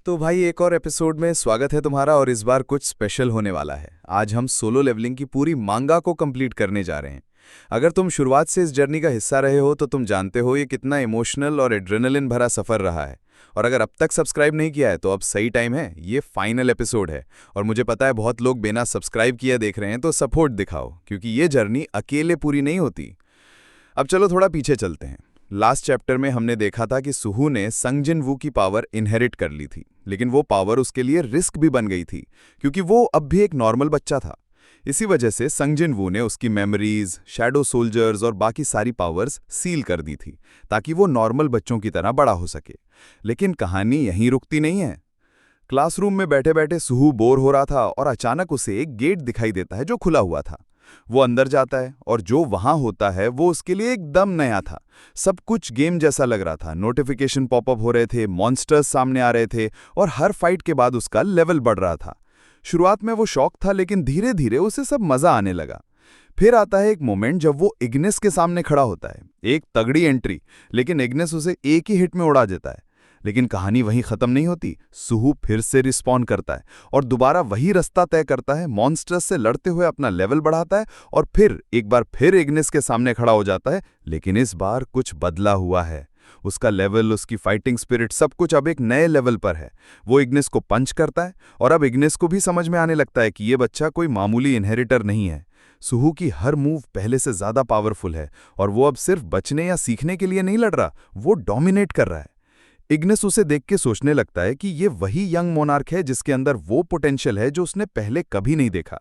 तो भाई एक और एपिसोड में स्वागत है तुम्हारा। और इस बार कुछ स्पेशल होने वाला है। आज हम सोलो लेवलिंग की पूरी मांगा को कंप्लीट करने जा रहे हैं। अगर तुम शुरुआत से इस जर्नी का हिस्सा रहे हो तो तुम जानते हो ये कितना इमोशनल और एड्रेनलिन भरा सफर रहा है। और अगर अब तक सब्सक्राइब नहीं किया है तो अब सही टाइम है, ये फाइनल एपिसोड है। और मुझे पता है बहुत लोग बिना सब्सक्राइब किए देख रहे हैं, तो सपोर्ट दिखाओ क्योंकि ये जर्नी अकेले पूरी नहीं होती। अब चलो थोड़ा पीछे चलते हैं। लास्ट चैप्टर में हमने देखा था कि सुहू ने संगजिन वू की पावर इनहेरिट कर ली थी, लेकिन वो पावर उसके लिए रिस्क भी बन गई थी क्योंकि वो अब भी एक नॉर्मल बच्चा था। इसी वजह से संगजिन वू ने उसकी मेमोरीज, शैडो सोल्जर्स और बाकी सारी पावर्स सील कर दी थी ताकि वो नॉर्मल बच्चों की तरह बड़ा हो सके। लेकिन कहानी यहीं रुकती नहीं है। क्लासरूम में बैठे बैठे सुहू बोर हो रहा था और अचानक उसे एक गेट दिखाई देता है जो खुला हुआ था। वो अंदर जाता है और जो वहां होता है वो उसके लिए एकदम नया था। सब कुछ गेम जैसा लग रहा था। नोटिफिकेशन पॉपअप हो रहे थे, मॉन्स्टर्स सामने आ रहे थे और हर फाइट के बाद उसका लेवल बढ़ रहा था। शुरुआत में वो शॉक था, लेकिन धीरे धीरे उसे सब मजा आने लगा। फिर आता है एक मोमेंट जब वो इग्निस के सामने खड़ा होता है। एक तगड़ी एंट्री, लेकिन इग्निस उसे एक ही हिट में उड़ा देता है। लेकिन कहानी वहीं खत्म नहीं होती। सुहू फिर से रिस्पॉन करता है और दोबारा वही रास्ता तय करता है। मॉन्स्टर्स से लड़ते हुए अपना लेवल बढ़ाता है और फिर एक बार फिर इग्निस के सामने खड़ा हो जाता है। लेकिन इस बार कुछ बदला हुआ है। उसका लेवल, उसकी फाइटिंग स्पिरिट, सब कुछ अब एक नए लेवल पर है। वो इग्निस को पंच करता है और अब इग्निस को भी समझ में आने लगता है कि ये बच्चा कोई मामूली इनहेरिटर नहीं है। सुहू की हर मूव पहले से ज्यादा पावरफुल है और वो अब सिर्फ बचने या सीखने के लिए नहीं लड़ रहा, वो डोमिनेट कर रहा है। इग्निस उसे देख के सोचने लगता है कि ये वही यंग मोनार्क है जिसके अंदर वो पोटेंशियल है जो उसने पहले कभी नहीं देखा।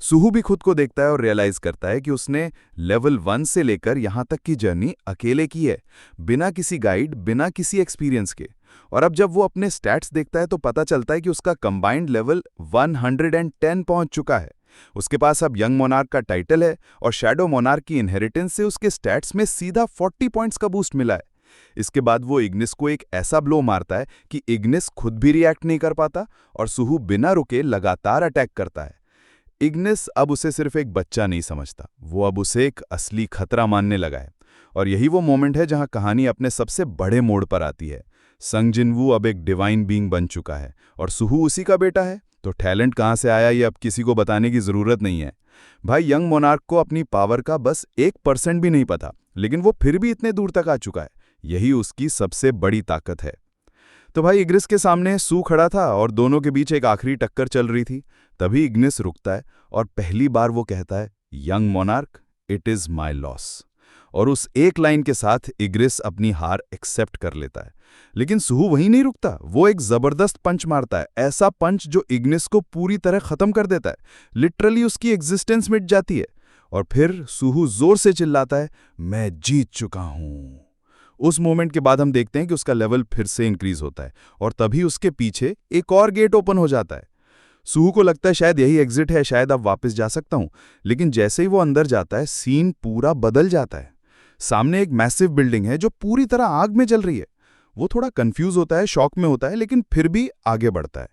सुहू भी खुद को देखता है और रियलाइज करता है कि उसने लेवल 1 से लेकर यहां तक की जर्नी अकेले की है, बिना किसी गाइड, बिना किसी एक्सपीरियंस के। और अब जब वो अपने स्टैट्स देखता है तो पता चलता है कि उसका कंबाइंड लेवल 110 पहुंच चुका है। उसके पास अब यंग मोनार्क का टाइटल है और शैडो मोनार्क की इनहेरिटेंस से उसके स्टैट्स में सीधा 40 पॉइंट्स का बूस्ट मिला है। इसके बाद वो इग्निस को एक ऐसा ब्लो मारता है कि इग्निस खुद भी रिएक्ट नहीं कर पाता और सुहू बिना रुके लगातार अटैक करता है। इग्निस अब उसे सिर्फ एक बच्चा नहीं समझता, वो अब उसे एक असली खतरा मानने लगा है। और यही वो मोमेंट है जहां कहानी अपने सबसे बड़े मोड़ पर आती है। संगजिन वू अब एक डिवाइन बीइंग बन चुका है और सुहू उसी का बेटा है। तो टैलेंट कहां से आया ये अब किसी को बताने की जरूरत नहीं है। भाई, यंग मोनार्क को अपनी पावर का बस 1% भी नहीं पता, लेकिन वो फिर भी इतने दूर तक आ चुका है। यही उसकी सबसे बड़ी ताकत है। तो भाई, इग्निस के सामने सू खड़ा था और दोनों के बीच एक आखिरी टक्कर चल रही थी। तभी इग्निस रुकता है और पहली बार वो कहता है, young monarch, it is my loss. और उस एक लाइन के साथ इग्निस अपनी हार एक्सेप्ट कर लेता है। लेकिन सुहू वहीं नहीं रुकता, वो एक जबरदस्त पंच मारता है, ऐसा पंच जो इग्निस को पूरी तरह खत्म कर देता है। लिटरली उसकी एग्जिस्टेंस मिट जाती है। और फिर सुहू जोर से चिल्लाता है, मैं जीत चुका हूं। उस मोमेंट के बाद हम देखते हैं कि उसका लेवल फिर से इंक्रीज होता है और तभी उसके पीछे एक और गेट ओपन हो जाता है। सुहू को लगता है शायद यही एग्जिट है, शायद अब वापस जा सकता हूं। लेकिन जैसे ही वो अंदर जाता है, सीन पूरा बदल जाता है। सामने एक मैसिव बिल्डिंग है जो पूरी तरह आग में जल रही है। वो थोड़ा कंफ्यूज होता है, शॉक में होता है, लेकिन फिर भी आगे बढ़ता है।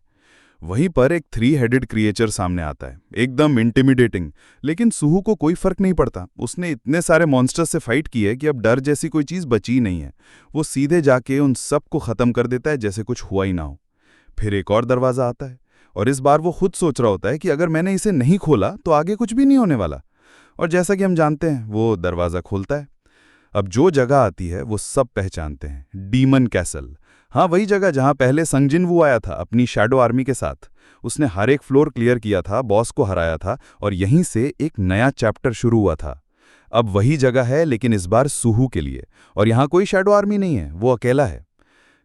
वहीं पर एक 3 हेडेड क्रिएचर सामने आता है, एकदम इंटिमिडेटिंग। लेकिन सुहू को कोई फर्क नहीं पड़ता। उसने इतने सारे मॉन्स्टर्स से फाइट की है कि अब डर जैसी कोई चीज बची नहीं है। वो सीधे जाके उन सब को खत्म कर देता है जैसे कुछ हुआ ही ना हो। फिर एक और दरवाजा आता है और इस बार वो खुद सोच रहा होता है कि अगर मैंने इसे नहीं खोला तो आगे कुछ भी नहीं होने वाला। और जैसा कि हम जानते हैं, वो दरवाजा खोलता है। अब जो जगह आती है वो सब पहचानते हैं, डीमन कैसल। हाँ, वही जगह जहां पहले संगजिन वू आया था अपनी शैडो आर्मी के साथ। उसने हर एक फ्लोर क्लियर किया था, बॉस को हराया था और यहीं से एक नया चैप्टर शुरू हुआ था। अब वही जगह है, लेकिन इस बार सुहू के लिए। और यहां कोई शैडो आर्मी नहीं है, वो अकेला है।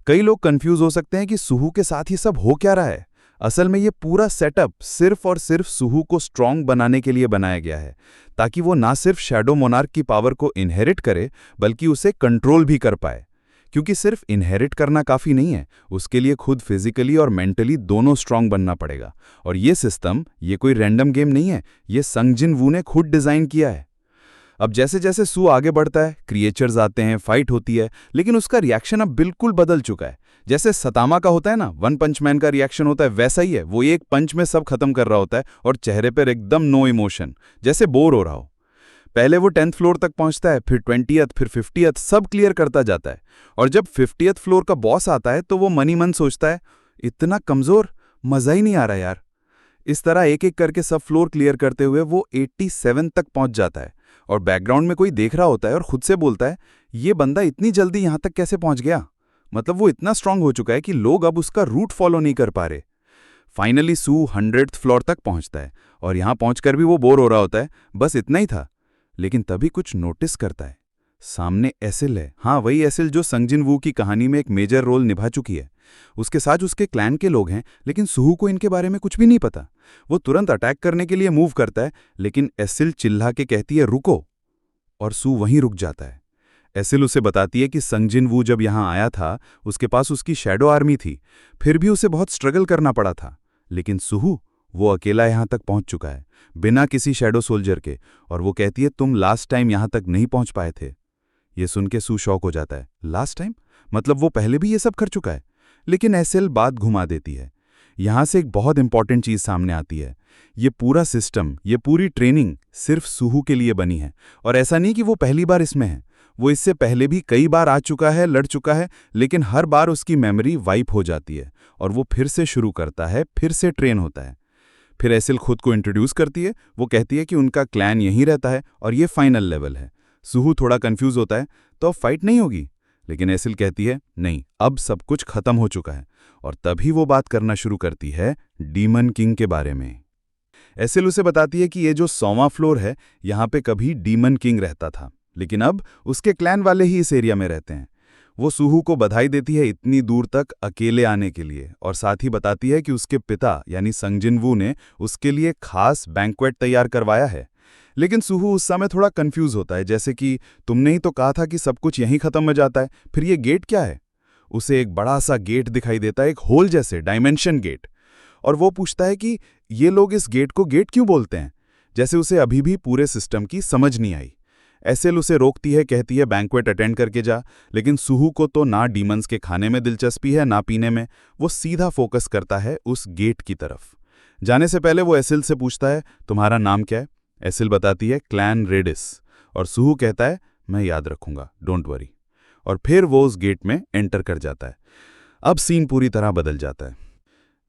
कई लोग कंफ्यूज हो सकते हैं कि सुहू के साथ ही सब हो क्या रहा है। असल में ये पूरा सेटअप सिर्फ और सिर्फ सुहू को स्ट्रांग बनाने के लिए बनाया गया है, ताकि वो ना सिर्फ शैडो मोनार्क की पावर को इनहेरिट करे, बल्कि उसे कंट्रोल भी कर पाए। क्योंकि सिर्फ इनहेरिट करना काफी नहीं है, उसके लिए खुद फिजिकली और मेंटली दोनों स्ट्रांग बनना पड़ेगा। और ये सिस्टम, ये कोई रैंडम गेम नहीं है, ये संगजिन वू ने खुद डिजाइन किया है। अब जैसे जैसे सू आगे बढ़ता है, क्रिएचर्स आते हैं, फाइट होती है, लेकिन उसका रिएक्शन अब बिल्कुल बदल चुका है। जैसे सतामा का होता है ना, वन पंच मैन का रिएक्शन होता है, वैसा ही है। वो एक पंच में सब खत्म कर रहा होता है और चेहरे पर एकदम नो इमोशन, जैसे बोर हो रहा हो। पहले वो 10th फ्लोर तक पहुंचता है, फिर 20th, फिर 50th, सब क्लियर करता जाता है। और जब 50th फ्लोर का बॉस आता है तो वो मनी मन सोचता है, इतना कमजोर, मजा ही नहीं आ रहा यार। इस तरह एक एक करके सब फ्लोर क्लियर करते हुए वो 87 तक पहुंच जाता है और बैकग्राउंड में कोई देख रहा होता है और खुद से बोलता है, ये बंदा इतनी जल्दी यहां तक कैसे पहुंच गया। मतलब वो इतना स्ट्रांग हो चुका है कि लोग अब उसका रूट फॉलो नहीं कर पा रहे। फाइनली सू 100th फ्लोर तक पहुंचता है और यहां पहुंचकर भी वो बोर हो रहा होता है, बस इतना ही था। लेकिन तभी कुछ नोटिस करता है। सामने एसिल है, हाँ वही एसिल जो संगजिन वू की कहानी में एक मेजर रोल निभा चुकी है। उसके साथ उसके क्लैन के लोग हैं, लेकिन सुहू को इनके बारे में कुछ भी नहीं पता। वो तुरंत अटैक करने के लिए मूव करता है, लेकिन एसिल चिल्ला के कहती है रुको, और सू वहीं रुक जाता है। एसिल उसे बताती है कि संगजिन वू जब यहां आया था उसके पास उसकी शैडो आर्मी थी, फिर भी उसे बहुत स्ट्रगल करना पड़ा था। लेकिन सुहू, वो अकेला यहां तक पहुंच चुका है बिना किसी शैडो सोल्जर के, और वो कहती है तुम लास्ट टाइम यहां तक नहीं पहुंच पाए थे। ये सुन के सू शॉक हो जाता है। लास्ट टाइम मतलब वो पहले भी ये सब कर चुका है। लेकिन एसिल बात घुमा देती है। यहां से एक बहुत इंपॉर्टेंट चीज सामने आती है। ये पूरा सिस्टम, ये पूरी ट्रेनिंग सिर्फ सुहू के लिए बनी है। और ऐसा नहीं कि वो पहली बार इसमें है, वो इससे पहले भी कई बार आ चुका है, लड़ चुका है, लेकिन हर बार उसकी मेमोरी वाइप हो जाती है और वो फिर से शुरू करता है, फिर से ट्रेन होता है। फिर एसिल खुद को इंट्रोड्यूस करती है। वो कहती है कि उनका क्लैन यहीं रहता है और ये फाइनल लेवल है। सुहू थोड़ा कंफ्यूज होता है, तो अब फाइट नहीं होगी। लेकिन एसिल कहती है नहीं, अब सब कुछ खत्म हो चुका है। और तभी वो बात करना शुरू करती है डीमन किंग के बारे में। एसिल उसे बताती है कि ये जो 100वां फ्लोर है, यहाँ पे कभी डीमन किंग रहता था, लेकिन अब उसके क्लैन वाले ही इस एरिया में रहते हैं। वो सुहू को बधाई देती है इतनी दूर तक अकेले आने के लिए, और साथ ही बताती है कि उसके पिता यानी संगजिन वू ने उसके लिए खास बैंक्वेट तैयार करवाया है। लेकिन सुहू उस समय थोड़ा कंफ्यूज होता है, जैसे कि तुमने ही तो कहा था कि सब कुछ यहीं खत्म हो जाता है, फिर ये गेट क्या है। उसे एक बड़ा सा गेट दिखाई देता है, एक होल जैसे डायमेंशन गेट। और वो पूछता है कि ये लोग इस गेट को गेट क्यों बोलते हैं, जैसे उसे अभी भी पूरे सिस्टम की समझ नहीं आई। एसिल उसे रोकती है, कहती है बैंक्वेट अटेंड करके जा। लेकिन सुहू को तो ना डीमंस के खाने में दिलचस्पी है ना पीने में। वो सीधा फोकस करता है उस गेट की तरफ। जाने से पहले वो एसिल से पूछता है तुम्हारा नाम क्या है। एसिल बताती है क्लैन रेडिस, और सुहू कहता है मैं याद रखूंगा, डोंट वरी। और फिर वो उस गेट में एंटर कर जाता है। अब सीन पूरी तरह बदल जाता है।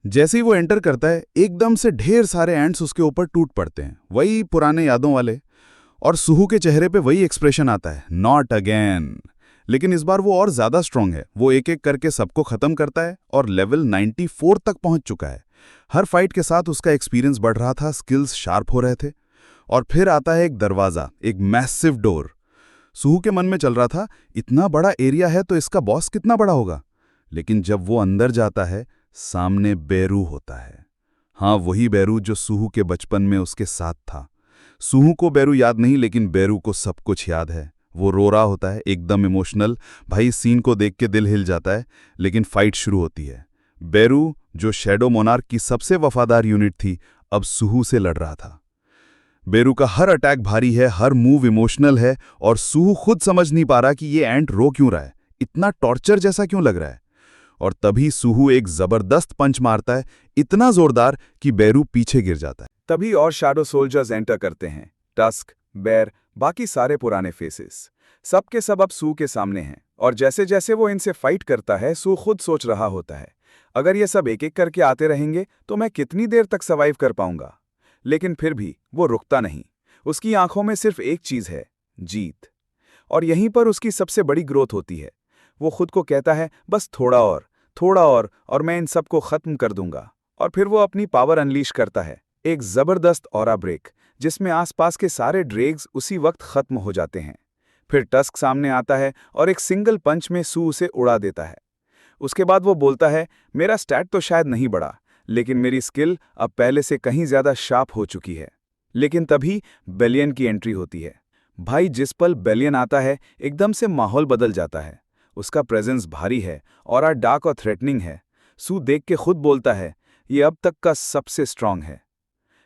जैसे ही वो एंटर करता है, एकदम से ढेर सारे एंट्स उसके ऊपर टूट पड़ते हैं, वही पुराने यादों वाले। और सुहू के चेहरे पे वही एक्सप्रेशन आता है, नॉट अगेन। लेकिन इस बार वो और ज्यादा स्ट्रांग है। वो एक एक करके सबको खत्म करता है और लेवल 94 तक पहुंच चुका है। हर फाइट के साथ उसका एक्सपीरियंस बढ़ रहा था, स्किल्स शार्प हो रहे थे। और फिर आता है एक दरवाजा, एक मैसिव डोर। सुहू के मन में चल रहा था इतना बड़ा एरिया है तो इसका बॉस कितना बड़ा होगा। लेकिन जब वो अंदर जाता है, सामने बेरू होता है। हाँ, वही बेरू जो सुहू के बचपन में उसके साथ था। सुहू को बेरू याद नहीं, लेकिन बेरू को सब कुछ याद है। वो रो रहा होता है, एकदम इमोशनल। भाई, सीन को देख के दिल हिल जाता है। लेकिन फाइट शुरू होती है। बेरू, जो शैडो मोनार्क की सबसे वफादार यूनिट थी, अब सुहू से लड़ रहा था। बेरू का हर अटैक भारी है, हर मूव इमोशनल है, और सुहू खुद समझ नहीं पा रहा कि ये एंट रो क्यों रहा है, इतना टॉर्चर जैसा क्यों लग रहा है। और तभी सुहू एक जबरदस्त पंच मारता है, इतना जोरदार कि बेरू पीछे गिर जाता है। तभी और शैडो सोल्जर्स एंटर करते हैं। टस्क, बेर, बाकी सारे पुराने फेसेस, सब के सब अब सू के सामने हैं। और जैसे जैसे वो इनसे फाइट करता है, सू खुद सोच रहा होता है, अगर ये सब एक एक करके आते रहेंगे तो मैं कितनी देर तक सर्वाइव कर पाऊंगा। लेकिन फिर भी वो रुकता नहीं। उसकी आंखों में सिर्फ एक चीज है, जीत। और यहीं पर उसकी सबसे बड़ी ग्रोथ होती है। वो खुद को कहता है बस थोड़ा और मैं इन सबको खत्म कर दूंगा। और फिर वो अपनी पावर अनलीश करता है, एक जबरदस्त ऑरा ब्रेक, जिसमें आसपास के सारे ड्रैग्स उसी वक्त खत्म हो जाते हैं। फिर टस्क सामने आता है और एक सिंगल पंच में सू उसे उड़ा देता है। उसके बाद वो बोलता है मेरा स्टैट तो शायद नहीं बढ़ा, लेकिन मेरी स्किल अब पहले से कहीं ज्यादा शार्प हो चुकी है। लेकिन तभी बेलियन की एंट्री होती है। भाई, जिस पल बेलियन आता है, एकदम से माहौल बदल जाता है। उसका प्रेजेंस भारी है और डार्क और थ्रेटनिंग है। सू देख के खुद बोलता है ये अब तक का सबसे स्ट्रांग है।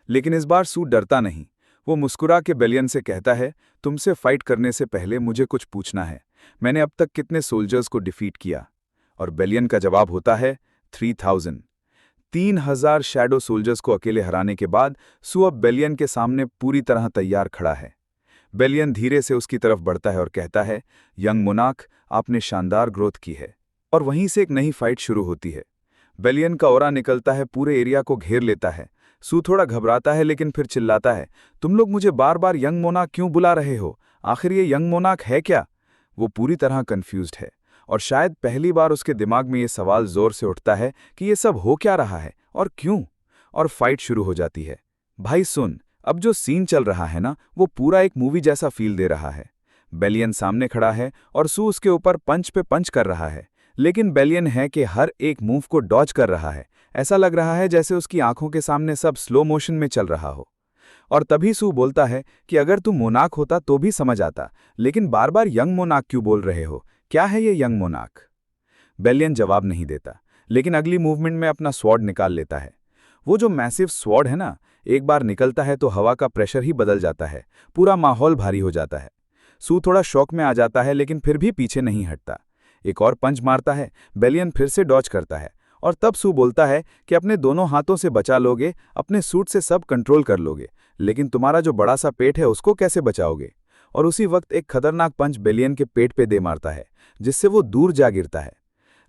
लेकिन इस बार सू डरता नहीं। वो मुस्कुरा के बेलियन से कहता है तुमसे फाइट करने से पहले मुझे कुछ पूछना है, मैंने अब तक कितने सोल्जर्स को डिफीट किया। और बेलियन का जवाब होता है 3000। 3000 शैडो सोल्जर्स को अकेले हराने के बाद सू अब बेलियन के सामने पूरी तरह तैयार खड़ा है। बेलियन धीरे से उसकी तरफ बढ़ता है और कहता है यंग मोनार्क, आपने शानदार ग्रोथ की है। और वहीं से एक नई फाइट शुरू होती है। बेलियन का ऑरा निकलता है, पूरे एरिया को घेर लेता है। सू थोड़ा घबराता है लेकिन फिर चिल्लाता है, तुम लोग मुझे बार बार यंग मोनार्क क्यों बुला रहे हो? आखिर ये यंग मोनार्क है क्या? वो पूरी तरह कंफ्यूज्ड है और शायद पहली बार उसके दिमाग में ये सवाल जोर से उठता है कि ये सब हो क्या रहा है और क्यों। और फाइट शुरू हो जाती है। भाई सुन, अब जो सीन चल रहा है ना, वो पूरा एक मूवी जैसा फील दे रहा है। बेलियन सामने खड़ा है और सू उसके ऊपर पंच पे पंच कर रहा है, लेकिन बेलियन है कि हर एक मूव को डॉज कर रहा है। ऐसा लग रहा है जैसे उसकी आंखों के सामने सब स्लो मोशन में चल रहा हो। और तभी सू बोलता है कि अगर तू मोनार्क होता तो भी समझ आता, लेकिन बार बार यंग मोनार्क क्यों बोल रहे हो? क्या है ये यंग मोनार्क? बेलियन जवाब नहीं देता, लेकिन अगली मूवमेंट में अपना स्वॉर्ड निकाल लेता है। वो जो मैसिव स्वॉर्ड है ना, एक बार निकलता है तो हवा का प्रेशर ही बदल जाता है, पूरा माहौल भारी हो जाता है। सू थोड़ा शॉक में आ जाता है लेकिन फिर भी पीछे नहीं हटता। एक और पंच मारता है, बेलियन फिर से डॉज करता है और तब सू बोलता है कि अपने दोनों हाथों से बचा लोगे, अपने सूट से सब कंट्रोल कर लोगे, लेकिन तुम्हारा जो बड़ा सा पेट है उसको कैसे बचाओगे? और उसी वक्त एक खतरनाक पंच बेलियन के पेट पे दे मारता है, जिससे वो दूर जा गिरता है।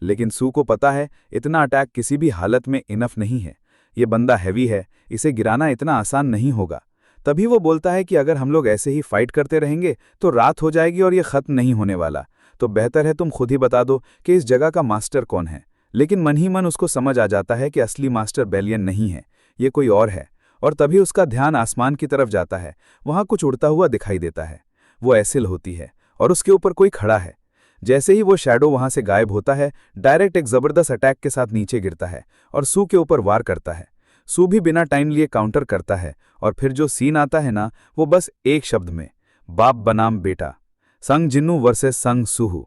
लेकिन सू को पता है इतना अटैक किसी भी हालत में इनफ नहीं है। ये बंदा हैवी है, इसे गिराना इतना आसान नहीं होगा। तभी वो बोलता है कि अगर हम लोग ऐसे ही फाइट करते रहेंगे तो रात हो जाएगी और ये खत्म नहीं होने वाला। तो बेहतर है तुम खुद ही बता दो कि इस जगह का मास्टर कौन है। लेकिन मन ही मन उसको समझ आ जाता है कि असली मास्टर बेलियन नहीं है, ये कोई और है। और तभी उसका ध्यान आसमान की तरफ जाता है। वहां कुछ उड़ता हुआ दिखाई देता है। वो एसिल होती है और उसके ऊपर कोई खड़ा है। जैसे ही वो शैडो वहां से गायब होता है, डायरेक्ट एक जबरदस्त अटैक के साथ नीचे गिरता है और सू के ऊपर वार करता है। सू भी बिना टाइम लिए काउंटर करता है और फिर जो सीन आता है ना, वो बस एक शब्द में, बाप बनाम बेटा। संग जिन्नू वर्सेस संग सूहू।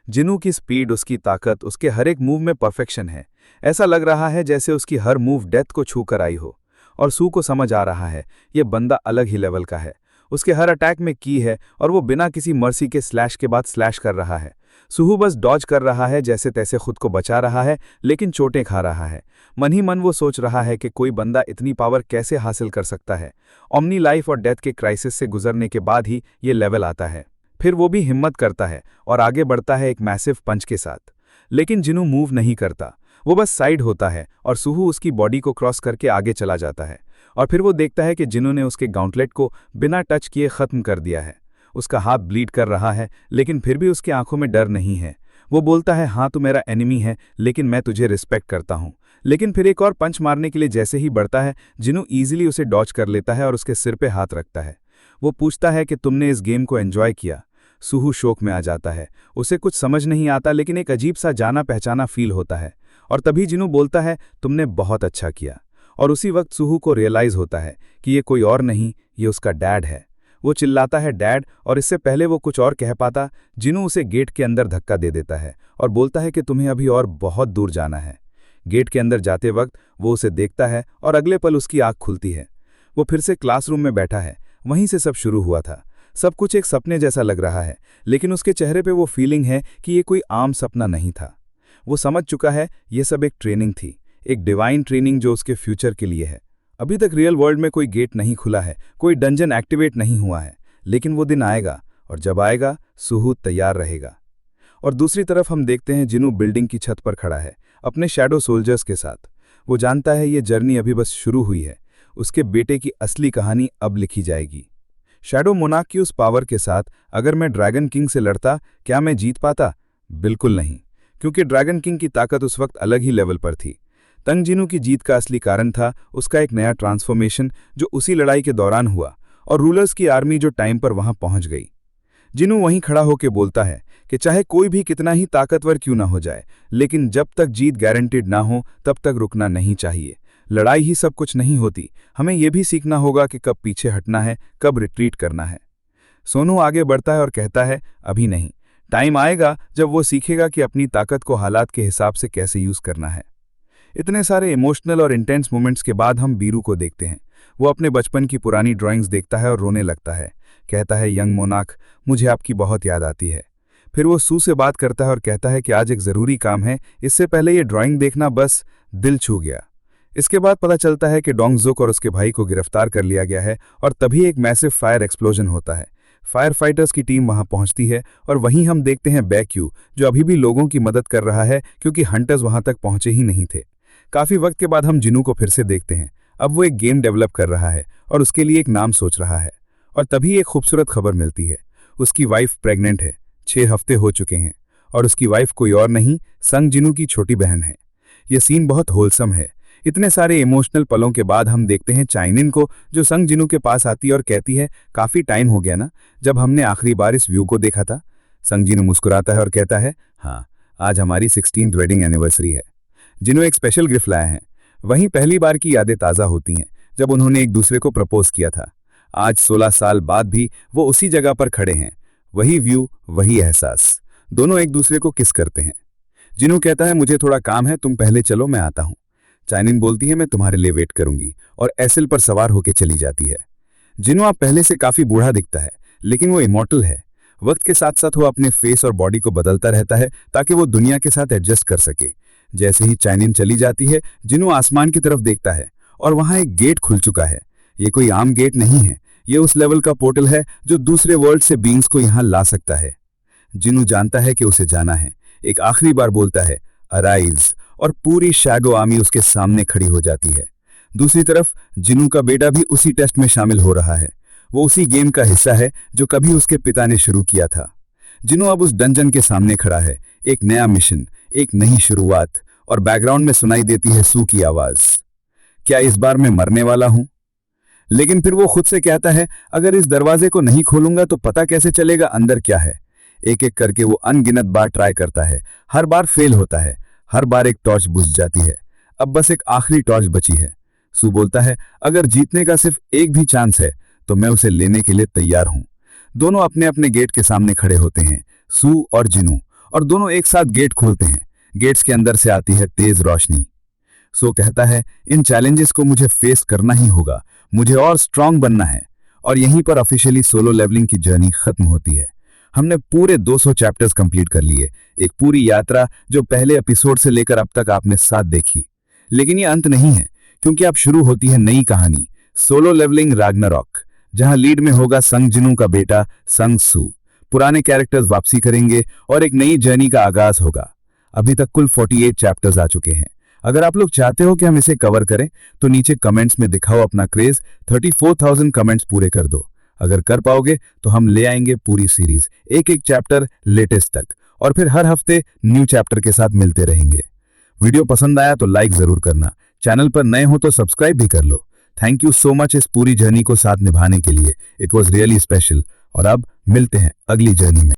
जिन्नू की स्पीड, उसकी ताकत, उसके हर एक मूव में परफेक्शन है। ऐसा लग रहा है जैसे उसकी हर मूव डेथ को छू कर आई हो। और सू को समझ आ रहा है ये बंदा अलग ही लेवल का है। उसके हर अटैक में की है और वो बिना किसी मर्सी के स्लैश के बाद स्लैश कर रहा है। सूहू बस डॉज कर रहा है, जैसे तैसे खुद को बचा रहा है, लेकिन चोटें खा रहा है। मन ही मन वो सोच रहा है कि कोई बंदा इतनी पावर कैसे हासिल कर सकता है। ओमनी लाइफ और डेथ के क्राइसिस से गुजरने के बाद ही ये लेवल आता है। फिर वो भी हिम्मत करता है और आगे बढ़ता है एक मैसिव पंच के साथ। लेकिन जिन्नू मूव नहीं करता, वो बस साइड होता है और सूहू उसकी बॉडी को क्रॉस करके आगे चला जाता है। और फिर वो देखता है कि जिन्नू ने उसके गाउंटलेट को बिना टच किए खत्म कर दिया है। उसका हाथ ब्लीड कर रहा है, लेकिन फिर भी उसकी आंखों में डर नहीं है। वो बोलता है, हाँ तू मेरा एनिमी है, लेकिन मैं तुझे रिस्पेक्ट करता हूँ। लेकिन फिर एक और पंच मारने के लिए जैसे ही बढ़ता है, जिन्नू ईजिली उसे डॉच कर लेता है और उसके सिर पे हाथ रखता है। वो पूछता है कि तुमने इस गेम को एंजॉय किया? सूहू शोक में आ जाता है। उसे कुछ समझ नहीं आता, लेकिन एक अजीब सा जाना पहचाना फील होता है। और तभी जिन्नू बोलता है, तुमने बहुत अच्छा किया। और उसी वक्त सूहू को रियलाइज होता है कि ये कोई और नहीं, ये उसका डैड है। वो चिल्लाता है डैड, और इससे पहले वो कुछ और कह पाता, जिन्नू उसे गेट के अंदर धक्का दे देता है और बोलता है कि तुम्हें अभी और बहुत दूर जाना है। गेट के अंदर जाते वक्त वो उसे देखता है और अगले पल उसकी आंख खुलती है। वो फिर से क्लासरूम में बैठा है, वहीं से सब शुरू हुआ था। सब कुछ एक सपने जैसा लग रहा है, लेकिन उसके चेहरे पे वो फीलिंग है कि ये कोई आम सपना नहीं था। वो समझ चुका है ये सब एक ट्रेनिंग थी, एक डिवाइन ट्रेनिंग जो उसके फ्यूचर के लिए है। अभी तक रियल वर्ल्ड में कोई गेट नहीं खुला है, कोई डंजन एक्टिवेट नहीं हुआ है, लेकिन वो दिन आएगा, और जब आएगा सूहू तैयार रहेगा। और दूसरी तरफ हम देखते हैं जिन्नू बिल्डिंग की छत पर खड़ा है, अपने शैडो सोल्जर्स के साथ। वो जानता है ये जर्नी अभी बस शुरू हुई है, उसके बेटे की असली कहानी अब लिखी जाएगी। शैडो मोनार्क की उस पावर के साथ अगर मैं ड्रैगन किंग से लड़ता, क्या मैं जीत पाता? बिल्कुल नहीं, क्योंकि ड्रैगन किंग की ताकत उस वक्त अलग ही लेवल पर थी। तंग जिन्नू की जीत का असली कारण था उसका एक नया ट्रांसफॉर्मेशन जो उसी लड़ाई के दौरान हुआ, और रूलर्स की आर्मी जो टाइम पर वहां पहुंच गई। जिन्नू वहीं खड़ा होकर बोलता है कि चाहे कोई भी कितना ही ताकतवर क्यों ना हो जाए, लेकिन जब तक जीत गारंटीड ना हो तब तक रुकना नहीं चाहिए। लड़ाई ही सब कुछ नहीं होती, हमें यह भी सीखना होगा कि कब पीछे हटना है, कब रिट्रीट करना है। सोनू आगे बढ़ता है और कहता है, अभी नहीं, टाइम आएगा जब वो सीखेगा कि अपनी ताकत को हालात के हिसाब से कैसे यूज करना है। इतने सारे इमोशनल और इंटेंस मोमेंट्स के बाद हम बीरू को देखते हैं। वो अपने बचपन की पुरानी ड्राइंग्स देखता है और रोने लगता है। कहता है, यंग मोनार्क, मुझे आपकी बहुत याद आती है। फिर वो सू से बात करता है और कहता है कि आज एक ज़रूरी काम है, इससे पहले ये ड्राइंग देखना बस दिल छू गया। इसके बाद पता चलता है कि डोंगजुक और उसके भाई को गिरफ्तार कर लिया गया है, और तभी एक मैसिव फायर एक्सप्लोजन होता है। फायर फाइटर्स की टीम वहां पहुंचती है, और वहीं हम देखते हैं बैक्यू, जो अभी भी लोगों की मदद कर रहा है क्योंकि हंटर्स वहां तक पहुंचे ही नहीं थे। काफी वक्त के बाद हम जिनू को फिर से देखते हैं। अब वो एक गेम डेवलप कर रहा है और उसके लिए एक नाम सोच रहा है। और तभी एक खूबसूरत खबर मिलती है। उसकी वाइफ प्रेग्नेंट है, 6 हफ्ते हो चुके हैं और उसकी वाइफ कोई और नहीं, संग जिनू की छोटी बहन है। यह सीन बहुत होलसम है। इतने सारे इमोशनल पलों के बाद हम देखते हैं चाइनिन को, जो संग जिनू के पास आती है और कहती है, काफी टाइम हो गया ना जब हमने आखिरी बार इस व्यू को देखा था। संग जिनू मुस्कुराता है और कहता है, हाँ, आज हमारी 16th वेडिंग एनिवर्सरी है। जिनू एक स्पेशल गिफ्ट लाया है। वहीं पहली बार की यादें ताज़ा होती हैं जब उन्होंने एक दूसरे को प्रपोज किया था। आज 16 साल बाद भी वो उसी जगह पर खड़े हैं। वही व्यू, वही एहसास। दोनों एक दूसरे को किस करते हैं। जिनू कहता है, मुझे थोड़ा काम है, तुम पहले चलो, मैं आता हूं। चाइनिन बोलती है, मैं तुम्हारे लिए वेट करूंगी, और एसिल पर सवार होकर चली जाती है। जिनू आप पहले से काफी बूढ़ा दिखता है, लेकिन वो इमॉर्टल है। वक्त के साथ साथ वो अपने फेस और बॉडी को बदलता रहता है ताकि वो दुनिया के साथ एडजस्ट कर सके। जैसे ही चाइनिन चली जाती है, जिनू आसमान की तरफ देखता है और वहां एक गेट खुल चुका है। ये कोई आम गेट नहीं है, ये उस लेवल का पोर्टल है जो दूसरे वर्ल्ड से बीइंग्स को यहां ला सकता है। जिनू जानता है कि उसे जाना है। एक आखिरी बार बोलता है, अराइज, और पूरी शैडो आर्मी उसके सामने खड़ी हो जाती है। दूसरी तरफ जिनू का बेटा भी उसी टेस्ट में शामिल हो रहा है। वो उसी गेम का हिस्सा है जो कभी उसके पिता ने शुरू किया था। जिनू अब उस डंजन के सामने खड़ा है। एक नया मिशन, एक नई शुरुआत, और बैकग्राउंड में सुनाई देती है सू की आवाज। क्या इस बार मैं मरने वाला हूं? लेकिन फिर वो खुद से कहता है, अगर इस दरवाजे को नहीं खोलूंगा तो पता कैसे चलेगा अंदर क्या है। एक एक करके वो अनगिनत बार ट्राई करता है। हर बार फेल होता है। हर बार एक टॉर्च बुझ जाती है। अब बस एक आखिरी टॉर्च बची है। सू बोलता है, अगर जीतने का सिर्फ एक भी चांस है तो मैं उसे लेने के लिए तैयार हूं। दोनों अपने अपने गेट के सामने खड़े होते हैं, सू और जिनू, और दोनों एक साथ गेट खोलते हैं। गेट्स के अंदर से आती है तेज रोशनी। सो कहता है, इन चैलेंजेस को मुझे फेस करना ही होगा, मुझे और स्ट्रांग बनना है। और यहीं पर ऑफिशियली सोलो लेवलिंग की जर्नी खत्म होती है। हमने पूरे 200 चैप्टर्स कंप्लीट कर लिए। एक पूरी यात्रा जो पहले एपिसोड से लेकर अब तक आपने साथ देखी। लेकिन ये अंत नहीं है, क्योंकि अब शुरू होती है नई कहानी, सोलो लेवलिंग रैग्नारॉक, जहां लीड में होगा संग जिनू का बेटा संग सू। पुराने कैरेक्टर्स वापसी करेंगे और एक नई जर्नी का आगाज होगा। अभी तक कुल 48 चैप्टर्स आ चुके हैं। अगर आप लोग चाहते हो कि हम इसे कवर करें तो नीचे कमेंट्स में दिखाओ अपना क्रेज। 34,000 कमेंट्स पूरे कर दो। अगर कर पाओगे तो हम ले आएंगे पूरी सीरीज, एक एक चैप्टर लेटेस्ट तक, और फिर हर हफ्ते न्यू चैप्टर के साथ मिलते रहेंगे। वीडियो पसंद आया तो लाइक जरूर करना, चैनल पर नए हो तो सब्सक्राइब भी कर लो। थैंक यू सो मच इस पूरी जर्नी को साथ निभाने के लिए। It was really special. और अब मिलते हैं अगली जर्नी में।